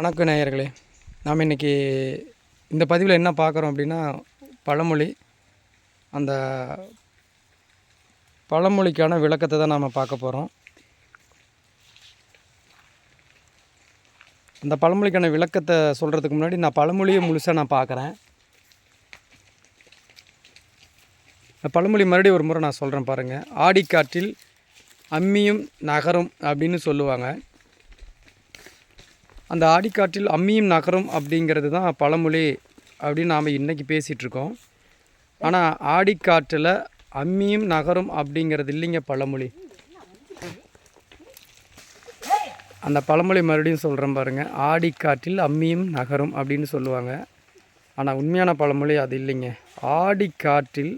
வணக்கம் நேயர்களே. நாம் இன்றைக்கி இந்த பதிவில் என்ன பார்க்குறோம் அப்படின்னா, பழமொழி. அந்த பழமொழிக்கான விளக்கத்தை தான் நாம் பார்க்க போகிறோம். அந்த பழமொழிக்கான விளக்கத்தை சொல்கிறதுக்கு முன்னாடி நான் பழமொழியை முழுசாக நான் பார்க்குறேன். இந்த பழமொழி மறுபடியும் ஒரு முறை நான் சொல்கிறேன் பாருங்கள். ஆடிக்காற்றில் அம்மியும் நகரும் அப்படின்னு சொல்லுவாங்க. அந்த ஆடிக்காற்றில் அம்மியும் நகரும் அப்படிங்கிறது தான் பழமொழி அப்படின்னு நாம் இன்றைக்கி பேசிகிட்ருக்கோம். ஆனால் ஆடிக்காற்றில் அம்மியும் நகரும் அப்படிங்கிறது இல்லைங்க பழமொழி. அந்த பழமொழி மறுபடியும் சொல்கிறேன் பாருங்கள். ஆடிக்காற்றில் அம்மியும் நகரும் அப்படின்னு சொல்லுவாங்க. ஆனால் உண்மையான பழமொழி அது இல்லைங்க. ஆடிக்காற்றில்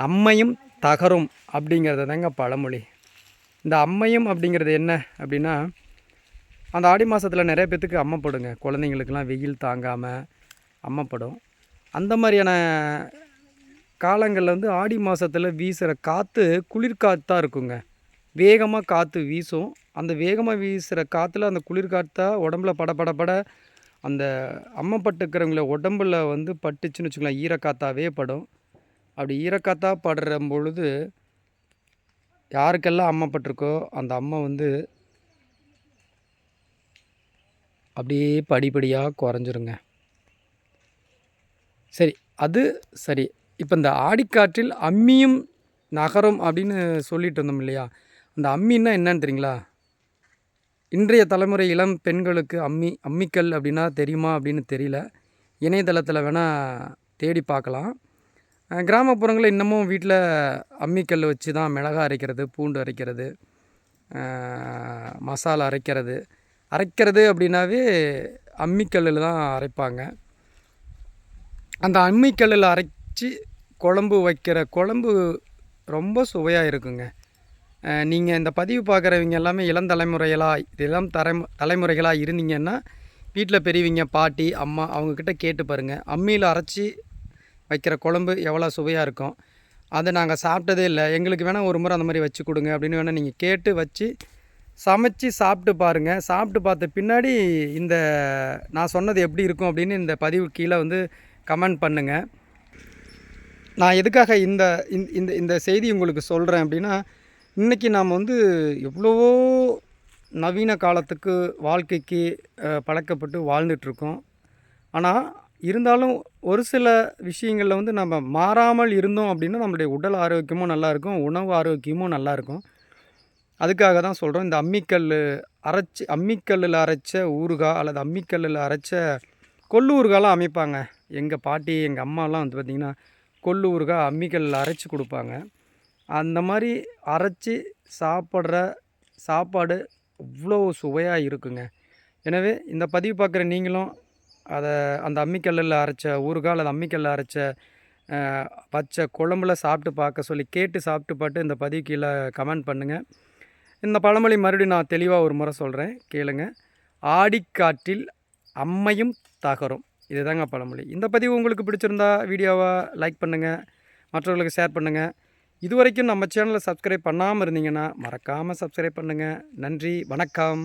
அம்மையும் தகரும் அப்படிங்கிறது தாங்க பழமொழி. இந்த அம்மையும் அப்படிங்கிறது என்ன அப்படின்னா, அந்த ஆடி மாதத்தில் நிறைய பேர்த்துக்கு அம்மைப்படுங்க. குழந்தைங்களுக்கெல்லாம் வெயில் தாங்காமல் அம்மைப்படும். அந்த மாதிரியான காலங்களில் வந்து ஆடி மாதத்தில் வீசுகிற காற்று குளிர்காற்றாக இருக்குங்க. வேகமாக காற்று வீசும். அந்த வேகமாக வீசுகிற காற்றுல அந்த குளிர்காற்றா உடம்புல பட அந்த அம்மைப்பட்டுக்கிறவங்கள உடம்புல வந்து பட்டுச்சுன்னு வச்சுக்கலாம், ஈரக்காற்றாவே படும். அப்படி ஈரக்காற்றா படுற பொழுது யாருக்கெல்லாம் அம்மைப்பட்டிருக்கோ அந்த அம்மை வந்து அப்படியே படிப்படியாக குறைஞ்சிருங்க. சரி, அது சரி. இப்போ இந்த ஆடிக்காற்றில் அம்மியும் நகரும் அப்படின்னு சொல்லிட்டு இருந்தோம் இல்லையா? அந்த அம்மின்னா என்னன்னு தெரியுங்களா? இன்றைய தலைமுறை இளம் பெண்களுக்கு அம்மிக்கல் அப்படின்னா தெரியுமா அப்படின்னு தெரியல. இணையதளத்தில் வேணால் தேடி பார்க்கலாம். கிராமப்புறங்களில் இன்னமும் வீட்டில் அம்மிக்கல் வச்சு தான் மிளகாய் அரைக்கிறது, பூண்டு அரைக்கிறது, மசாலா அரைக்கிறது அப்படின்னாவே அம்மிக்கல்லில் தான் அரைப்பாங்க. அந்த அம்மிக்கல்லில் அரைச்சி குழம்பு வைக்கிற குழம்பு ரொம்ப சுவையாக இருக்குங்க. நீங்கள் இந்த பதிவு பார்க்குறவங்க எல்லாமே இளம் தலைமுறைகளாக இருந்தீங்கன்னா, வீட்டில் பெரியவங்க, பாட்டி, அம்மா அவங்கக்கிட்ட கேட்டு பாருங்கள். அம்மியில் அரைச்சி வைக்கிற குழம்பு எவ்வளோ சுவையாக இருக்கும். அதை நாங்கள் சாப்பிட்டதே இல்லை, எங்களுக்கு வேணால் ஒரு முறை அந்த மாதிரி வச்சு கொடுங்க அப்படின்னு வேணால் நீங்கள் கேட்டு வச்சு சமைச்சு சாப்பிட்டு பாருங்கள். சாப்பிட்டு பார்த்த பின்னாடி இந்த நான் சொன்னது எப்படி இருக்கும் அப்படின்னு இந்த பதிவு கீழே வந்து கமெண்ட் பண்ணுங்கள். நான் எதுக்காக இந்த இந்த இந்த செய்தி உங்களுக்கு சொல்கிறேன் அப்படின்னா, இன்றைக்கி நாம் வந்து எவ்வளவோ நவீன காலத்துக்கு வாழ்க்கைக்கு பழக்கப்பட்டு வாழ்ந்துட்டுருக்கோம். ஆனால் இருந்தாலும் ஒரு சில விஷயங்களில் வந்து நம்ம மாறாமல் இருந்தோம் அப்படின்னா நம்மளுடைய உடல் ஆரோக்கியமும் நல்லாயிருக்கும், உணவு ஆரோக்கியமும் நல்லாயிருக்கும். அதுக்காக தான் சொல்கிறோம். இந்த அம்மிக்கல்லில் அரைச்ச ஊறுகாய் அல்லது அம்மிக்கல்லில் அரைச்ச கொள்ளு ஊறுகாயெலாம் அமைப்பாங்க. எங்கள் பாட்டி, எங்கள் அம்மாலாம் வந்து பார்த்திங்கன்னா கொள்ளு ஊறுகாய் அம்மிக்கல்லில் அரைச்சி கொடுப்பாங்க. அந்த மாதிரி அரைச்சி சாப்பிட்ற சாப்பாடு அவ்வளோ சுவையாக இருக்குங்க. எனவே இந்த பதிவு பார்க்குற நீங்களும் அந்த அம்மிக்கல்லில் அரைச்ச ஊறுகாய் அல்லது அம்மிக்கல்லில் அரைச்ச பச்சை குழம்புல சாப்பிட்டு பார்க்க சொல்லி கேட்டு சாப்பிட்டு பார்த்து இந்த பதிவு கீழே கமெண்ட் பண்ணுங்கள். இந்த பழமொழி மறுபடியும் நான் தெளிவாக ஒரு முறை சொல்கிறேன், கேளுங்க. ஆடிக்காற்றில் அம்மையும் தகரும். இதுதாங்க பழமொழி. இந்த பதிவு உங்களுக்கு பிடிச்சிருந்தா வீடியோவை லைக் பண்ணுங்கள், மற்றவர்களுக்கு ஷேர் பண்ணுங்கள். இதுவரைக்கும் நம்ம சேனலை சப்ஸ்கிரைப் பண்ணாமல் இருந்தீங்கன்னா மறக்காமல் சப்ஸ்கிரைப் பண்ணுங்கள். நன்றி, வணக்கம்.